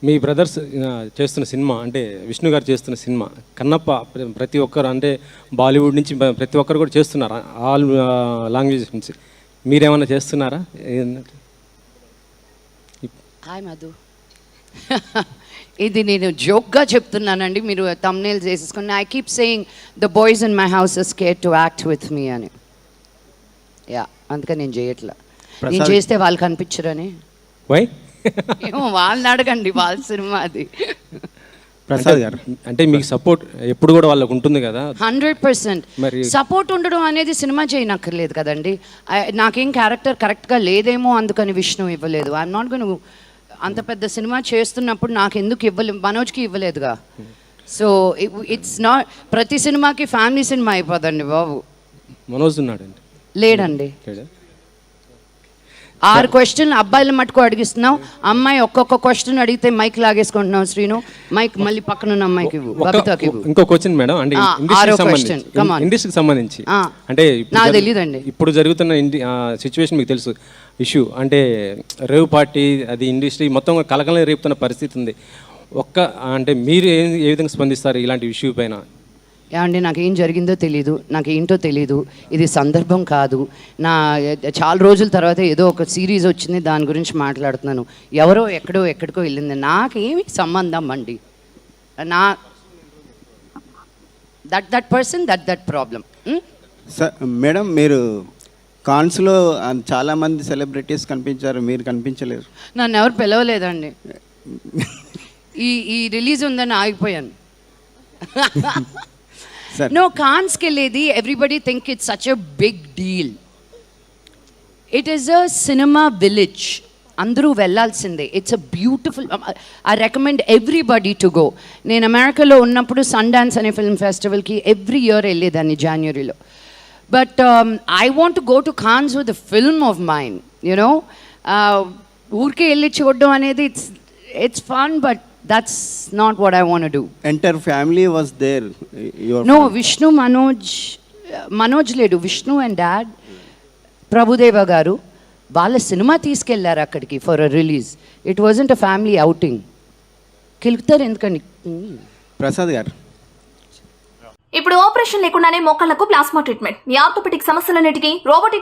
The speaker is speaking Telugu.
మీ బ్రదర్స్ చేస్తున్న సినిమా అంటే విష్ణు గారు చేస్తున్న సినిమా కన్నప్ప ప్రతి ఒక్కరు అంటే బాలీవుడ్ నుంచి ప్రతి ఒక్కరు కూడా చేస్తున్నారు, ఆల్ లాంగ్వేజెస్ నుంచి. మీరేమన్నా చేస్తున్నారా? హాయ్ మధు, ఇది నేను జోక్గా చెప్తున్నానండి, మీరు థంబ్నెయిల్ చేసేసుకుని. I keep saying the boys in my house are scared to act with me అని. యా, అందుకని నేను చేయట్లా. నేను చేస్తే వాళ్ళు కనిపించరని. వై? ఏమో వాళ్ళని అడగండి, వాళ్ళ సినిమా అది. ప్రసాద్ గారు అంటే మీకు సపోర్ట్ ఎప్పుడు కూడా వాళ్ళకు ఉంటుంది కదా? 100%. మరి సపోర్ట్ ఉండడం అనేది సినిమా చేయనక్కర్లేదు కదండి. నాకేం క్యారెక్టర్ కరెక్ట్గా లేదేమో అందుకని విష్ణు ఇవ్వలేదు. I'm not gone. అంత పెద్ద సినిమా చేస్తున్నప్పుడు నాకు ఎందుకు ఇవ్వలేదు? మనోజ్కి ఇవ్వలేదుగా. సో ఇట్స్ నాట్ ప్రతి సినిమాకి ఫ్యామిలీ సినిమా అయిపోదండి బాబు. మనోజ్ ఉన్నాడండి? లేడండి. 6 క్వశ్చన్ అబ్బాయిల మటుకు అడిగిస్తున్నావు, అమ్మాయి ఒక్కొక్క క్వశ్చన్ అడిగితే మైక్ లాగేసుకుంటున్నావు. శ్రీను, మైక్ మళ్ళీ పక్కన ఉన్న మైక్ ఇవ్వు, బబితాకి ఇవ్వు. ఇంకో క్వశ్చన్ మేడం, అంటే ఇండస్ట్రీకి సంబంధించి అంటే నాకు తెలియదండి. ఇప్పుడు జరుగుతున్న సిచ్యువేషన్ మీకు తెలుసు, ఇష్యూ అంటే రేవ్ పార్టీ, అది ఇండస్ట్రీ మొత్తం కలకలం రేపుతున్న పరిస్థితి ఉంది. అంటే మీరు ఏ విధంగా స్పందిస్తారు ఇలాంటి ఇష్యూ పైన? ఏమండి, నాకేం జరిగిందో తెలీదు, నాకేంటో తెలీదు. ఇది సందర్భం కాదు. చాలా రోజుల తర్వాత ఏదో ఒక సిరీస్ వచ్చింది, దాని గురించి మాట్లాడుతున్నాను. ఎవరో ఎక్కడికో వెళ్ళింది, నాకేమి సంబంధం అండి. నా that person that problem. Sir madam, మీరు కాన్స్లో చాలామంది సెలబ్రిటీస్ కనిపించారు, మీరు కనిపించలేరు. నన్ను ఎవరు పిలవలేదండి. ఈ రిలీజ్ ఉందని ఆగిపోయాను. No, కాన్స్కి వెళ్ళేది everybody think it's such a big deal. It is a cinema village, అందరూ వెళ్ళాల్సిందే. It's a beautiful. I recommend everybody to go. నేను అమెరికాలో ఉన్నప్పుడు సన్ డాన్స్ అనే ఫిల్మ్ ఫెస్టివల్కి ఎవ్రీ ఇయర్ వెళ్ళేదాన్ని జనవరిలో. But I want to go to Cannes with the film of mind, you know. ఊరికే వెళ్ళి చూడడం అనేది it's fun, but that's not what I want to do. Entire family was there? No, Vishnu, Manoj ledu. Vishnu and dad, Prabhudeva garu, వాళ్ళ సినిమా తీసుకెళ్లారు అక్కడికి for a release. It wasn't a family outing. కిలుకుతారు ఎందుకండి? ప్రసాద్ గారు, ఇప్పుడు ఆపరేషన్ లేకుండానే మోకాళ్లకు ప్లాస్మా ట్రీట్మెంట్. మీ ఆర్థోపెడిక్ సమస్యలన్నిటికీ రోబోటిక్